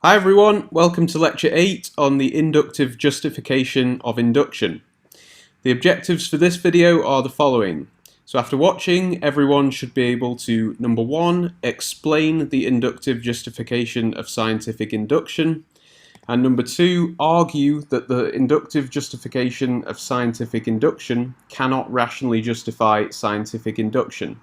Hi everyone, welcome to Lecture 8 on the inductive justification of induction. The objectives for this video are the following. So after watching, everyone should be able to, number 1, explain the inductive justification of scientific induction, and number 2, argue that the inductive justification of scientific induction cannot rationally justify scientific induction.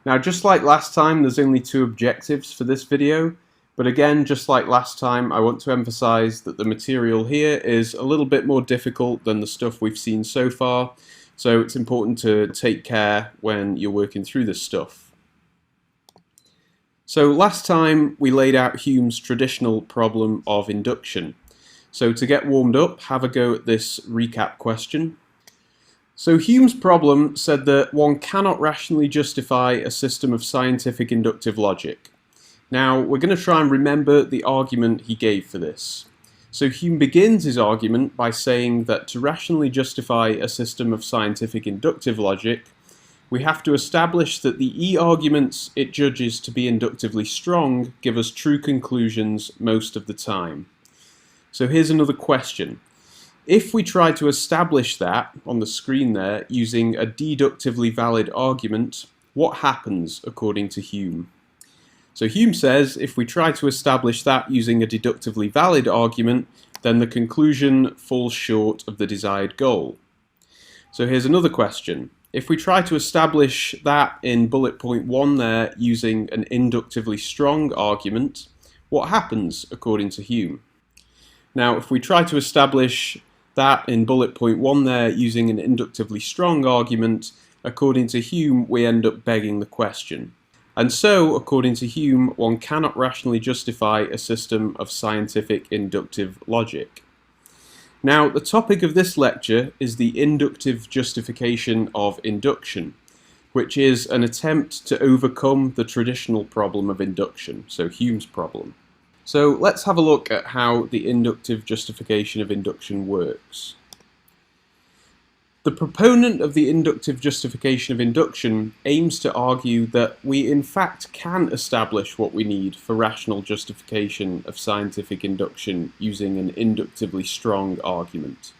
Now, just like last time, there's only 2 objectives for this video. But again, just like last time, I want to emphasize that the material here is a little bit more difficult than the stuff we've seen so far, so it's important to take care when you're working through this stuff. So last time we laid out Hume's traditional problem of induction. So to get warmed up, have a go at this recap question. So Hume's problem said that one cannot rationally justify a system of scientific inductive logic. Now, we're going to try and remember the argument he gave for this. So Hume begins his argument by saying that to rationally justify a system of scientific inductive logic, we have to establish that the E-arguments it judges to be inductively strong give us true conclusions most of the time. So here's another question. If we try to establish that on the screen there using a deductively valid argument, what happens according to Hume? So Hume says if we try to establish that using a deductively valid argument, then the conclusion falls short of the desired goal. So here's another question. If we try to establish that in bullet point 1 there using an inductively strong argument, what happens according to Hume? Now, if we try to establish that in bullet point 1 there using an inductively strong argument, according to Hume, we end up begging the question. And so, according to Hume, one cannot rationally justify a system of scientific inductive logic. Now, the topic of this lecture is the inductive justification of induction, which is an attempt to overcome the traditional problem of induction, so Hume's problem. So let's have a look at how the inductive justification of induction works. The proponent of the inductive justification of induction aims to argue that we in fact can establish what we need for rational justification of scientific induction using an inductively strong argument.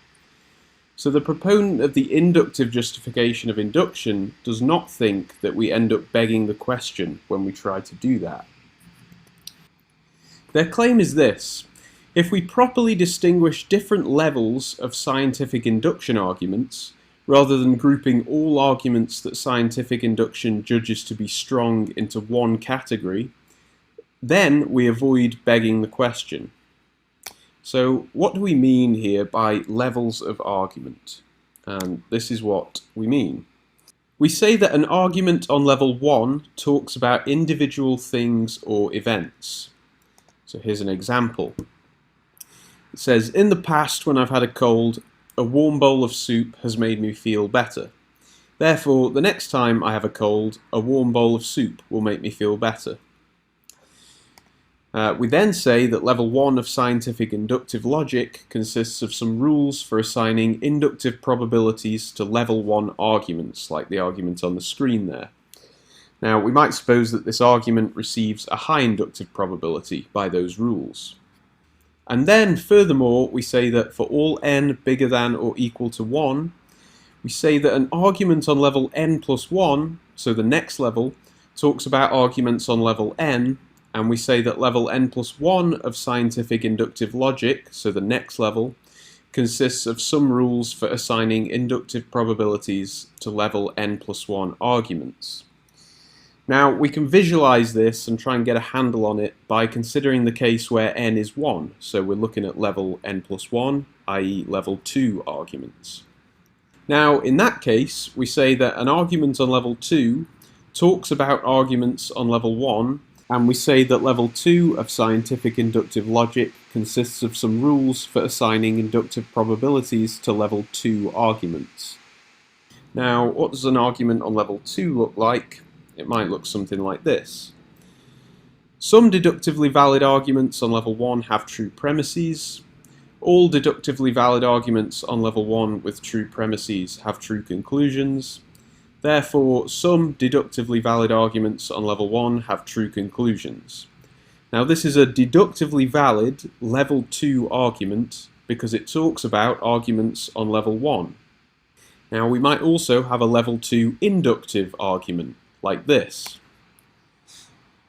So the proponent of the inductive justification of induction does not think that we end up begging the question when we try to do that. Their claim is this: if we properly distinguish different levels of scientific induction arguments, rather than grouping all arguments that scientific induction judges to be strong into one category, then we avoid begging the question. So what do we mean here by levels of argument? And this is what we mean. We say that an argument on level 1 talks about individual things or events. So here's an example. It says, in the past when I've had a cold, a warm bowl of soup has made me feel better. Therefore, the next time I have a cold, a warm bowl of soup will make me feel better. We then say that level 1 of scientific inductive logic consists of some rules for assigning inductive probabilities to level 1 arguments, like the argument on the screen there. Now, we might suppose that this argument receives a high inductive probability by those rules. And then, furthermore, we say that for all n bigger than or equal to 1, we say that an argument on level n plus 1, so the next level, talks about arguments on level n, and we say that level n plus 1 of scientific inductive logic, so the next level, consists of some rules for assigning inductive probabilities to level n plus 1 arguments. Now, we can visualize this and try and get a handle on it by considering the case where n is 1. So we're looking at level n plus 1, i.e. level 2 arguments. Now, in that case, we say that an argument on level 2 talks about arguments on level 1, and we say that level 2 of scientific inductive logic consists of some rules for assigning inductive probabilities to level 2 arguments. Now, what does an argument on level 2 look like? It might look something like this. Some deductively valid arguments on level 1 have true premises. All deductively valid arguments on level 1 with true premises have true conclusions. Therefore, some deductively valid arguments on level 1 have true conclusions. Now this is a deductively valid level 2 argument because it talks about arguments on level 1. Now we might also have a level 2 inductive argument, like this.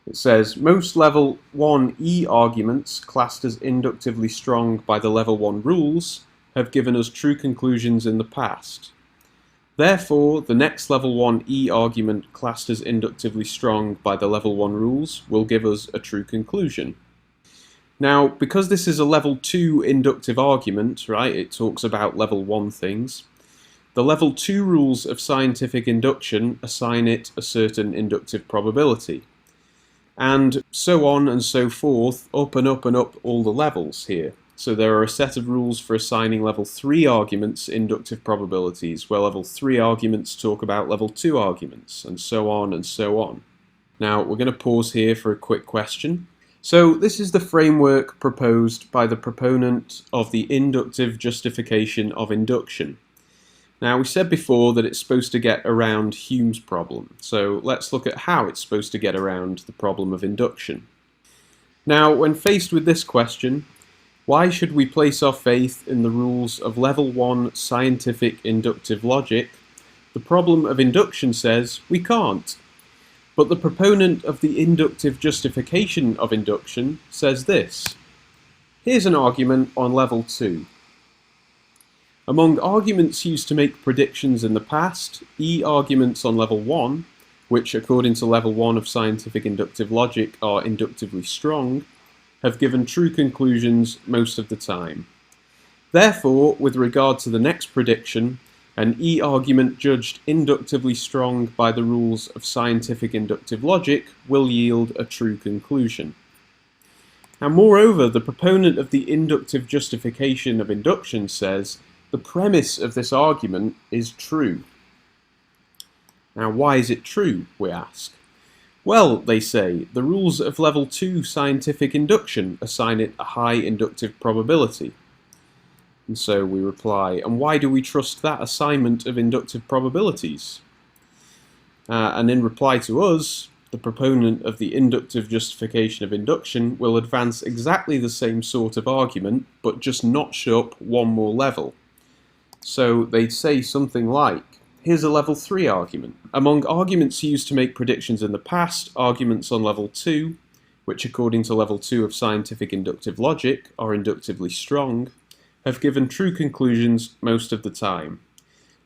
It says, most level 1e arguments classed as inductively strong by the level 1 rules have given us true conclusions in the past. Therefore, the next level 1e argument classed as inductively strong by the level 1 rules will give us a true conclusion. Now, because this is a level 2 inductive argument, right, it talks about level 1 things, the level 2 rules of scientific induction assign it a certain inductive probability. And so on and so forth, up and up and up all the levels here. So there are a set of rules for assigning level 3 arguments inductive probabilities, where level 3 arguments talk about level 2 arguments, and so on and so on. Now we're going to pause here for a quick question. So this is the framework proposed by the proponent of the inductive justification of induction. Now we said before that it's supposed to get around Hume's problem, so let's look at how it's supposed to get around the problem of induction. Now when faced with this question, why should we place our faith in the rules of level 1 scientific inductive logic? The problem of induction says we can't. But the proponent of the inductive justification of induction says this. Here's an argument on level 2. Among arguments used to make predictions in the past, arguments on level 1, which according to level 1 of scientific inductive logic are inductively strong, have given true conclusions most of the time. Therefore, with regard to the next prediction, an argument judged inductively strong by the rules of scientific inductive logic will yield a true conclusion. And moreover, the proponent of the inductive justification of induction says the premise of this argument is true. Now, why is it true, we ask? Well, they say, the rules of level 2 scientific induction assign it a high inductive probability. And so we reply, and why do we trust that assignment of inductive probabilities? And in reply to us, the proponent of the inductive justification of induction will advance exactly the same sort of argument, but just notch up one more level. So they'd say something like, here's a level 3 argument. Among arguments used to make predictions in the past, arguments on level 2, which according to level 2 of scientific inductive logic are inductively strong, have given true conclusions most of the time.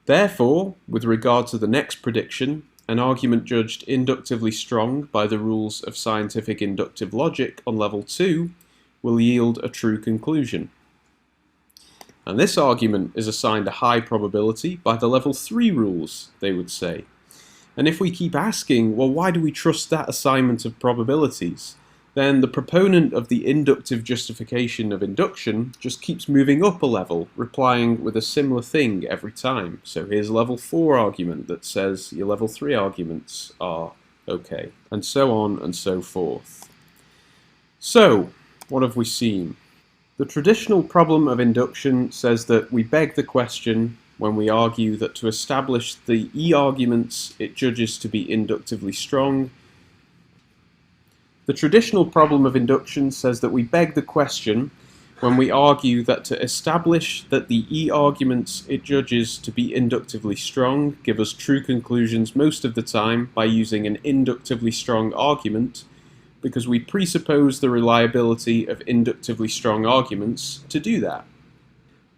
Therefore, with regard to the next prediction, an argument judged inductively strong by the rules of scientific inductive logic on level 2 will yield a true conclusion. And this argument is assigned a high probability by the level 3 rules, they would say. And if we keep asking, well, why do we trust that assignment of probabilities? Then the proponent of the inductive justification of induction just keeps moving up a level, replying with a similar thing every time. So here's a level 4 argument that says your level 3 arguments are okay, and so on and so forth. So, what have we seen? The traditional problem of induction says that we beg the question when we argue that to establish the arguments it judges to be inductively strong. The traditional problem of induction says that we beg the question when we argue that to establish that the arguments it judges to be inductively strong give us true conclusions most of the time by using an inductively strong argument, because we presuppose the reliability of inductively strong arguments to do that.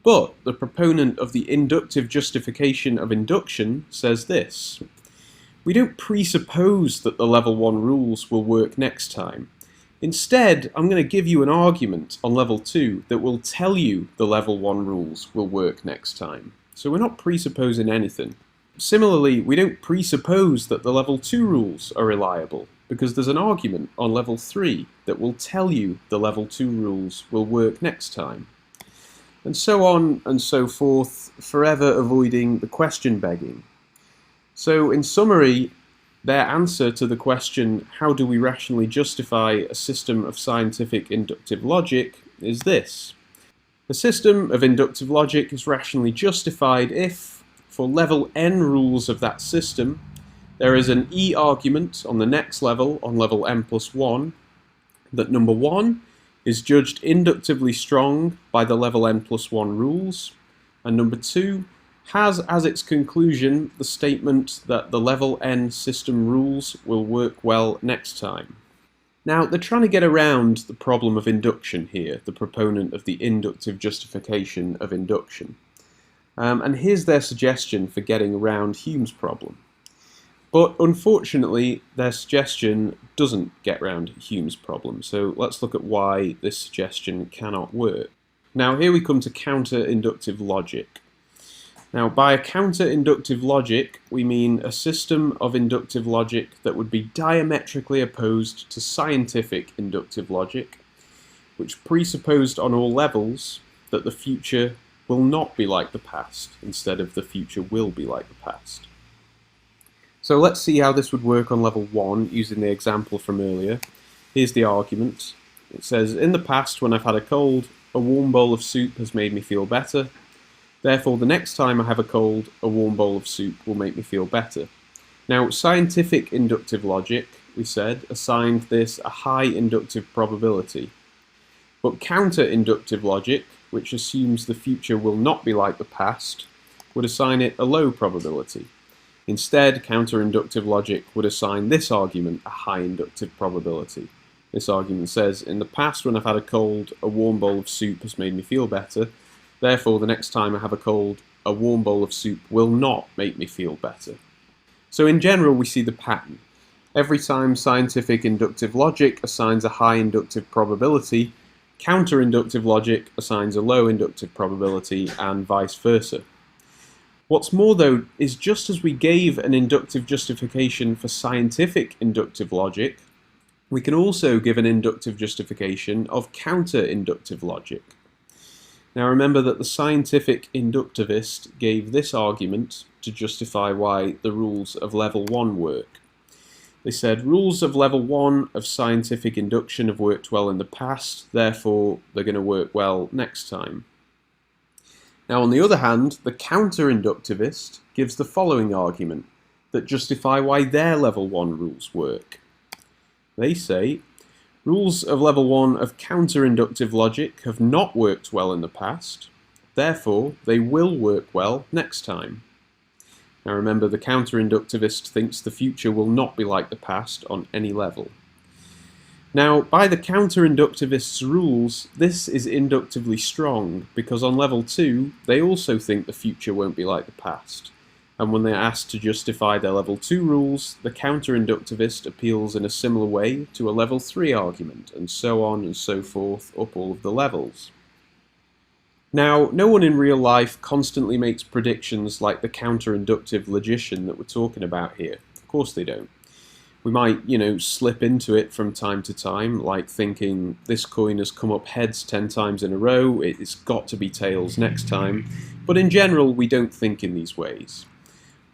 But the proponent of the inductive justification of induction says this. We don't presuppose that the level 1 rules will work next time. Instead, I'm going to give you an argument on level 2 that will tell you the level 1 rules will work next time. So we're not presupposing anything. Similarly, we don't presuppose that the level 2 rules are reliable, because there's an argument on level 3 that will tell you the level 2 rules will work next time. And so on and so forth, forever avoiding the question begging. So in summary, their answer to the question, how do we rationally justify a system of scientific inductive logic, is this. A system of inductive logic is rationally justified if, for level n rules of that system, there is an argument on the next level, on level n plus 1, that number 1 is judged inductively strong by the level n+1 rules, and number 2 has as its conclusion the statement that the level n system rules will work well next time. Now, they're trying to get around the problem of induction here, the proponent of the inductive justification of induction. And here's their suggestion for getting around Hume's problem. But unfortunately, their suggestion doesn't get around Hume's problem, so let's look at why this suggestion cannot work. Now, here we come to counter-inductive logic. Now, by a counter-inductive logic, we mean a system of inductive logic that would be diametrically opposed to scientific inductive logic, which presupposed on all levels that the future will not be like the past, instead of the future will be like the past. So let's see how this would work on level 1 using the example from earlier. Here's the argument. It says, in the past when I've had a cold, a warm bowl of soup has made me feel better. Therefore, the next time I have a cold, a warm bowl of soup will make me feel better. Now, scientific inductive logic, we said, assigned this a high inductive probability. But counter-inductive logic, which assumes the future will not be like the past, would assign it a low probability. Instead, counter-inductive logic would assign this argument a high inductive probability. This argument says, in the past when I've had a cold, a warm bowl of soup has made me feel better. Therefore, the next time I have a cold, a warm bowl of soup will not make me feel better. So in general, we see the pattern. Every time scientific inductive logic assigns a high inductive probability, counter-inductive logic assigns a low inductive probability, and vice versa. What's more, though, is just as we gave an inductive justification for scientific inductive logic, we can also give an inductive justification of counter-inductive logic. Now remember that the scientific inductivist gave this argument to justify why the rules of level 1 work. They said, rules of level 1 of scientific induction have worked well in the past, therefore they're going to work well next time. Now on the other hand, the counter-inductivist gives the following argument that justify why their level 1 rules work. They say, rules of level 1 of counter-inductive logic have not worked well in the past, therefore they will work well next time. Now remember, the counter-inductivist thinks the future will not be like the past on any level. Now, by the counter-inductivist's rules, this is inductively strong, because on level 2, they also think the future won't be like the past. And when they're asked to justify their level 2 rules, the counter-inductivist appeals in a similar way to a level 3 argument, and so on and so forth up all of the levels. Now, no one in real life constantly makes predictions like the counter-inductive logician that we're talking about here. Of course they don't. We might, slip into it from time to time, like thinking this coin has come up heads 10 times in a row, it's got to be tails next time, but in general we don't think in these ways.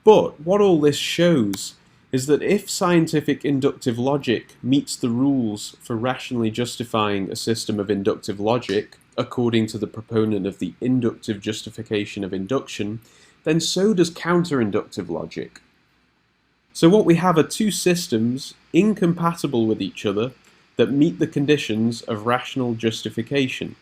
But what all this shows is that if scientific inductive logic meets the rules for rationally justifying a system of inductive logic, according to the proponent of the inductive justification of induction, then so does counter-inductive logic. So what we have are two systems incompatible with each other that meet the conditions of rational justification.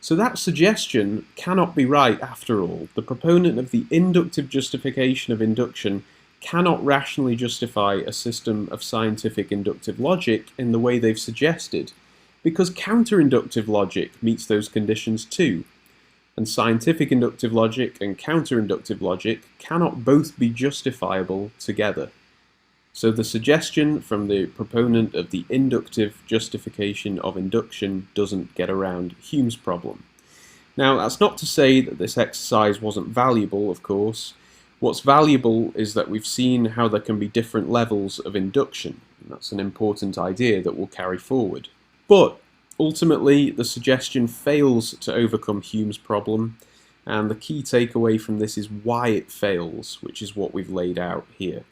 So that suggestion cannot be right after all. The proponent of the inductive justification of induction cannot rationally justify a system of scientific inductive logic in the way they've suggested, because counter-inductive logic meets those conditions too. And scientific inductive logic and counter-inductive logic cannot both be justifiable together. So the suggestion from the proponent of the inductive justification of induction doesn't get around Hume's problem. Now, that's not to say that this exercise wasn't valuable, of course. What's valuable is that we've seen how there can be different levels of induction, and that's an important idea that we'll carry forward. But ultimately, the suggestion fails to overcome Hume's problem, and the key takeaway from this is why it fails, which is what we've laid out here.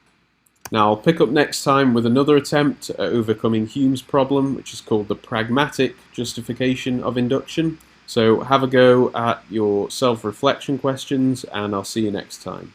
Now, I'll pick up next time with another attempt at overcoming Hume's problem, which is called the pragmatic justification of induction. So have a go at your self-reflection questions, and I'll see you next time.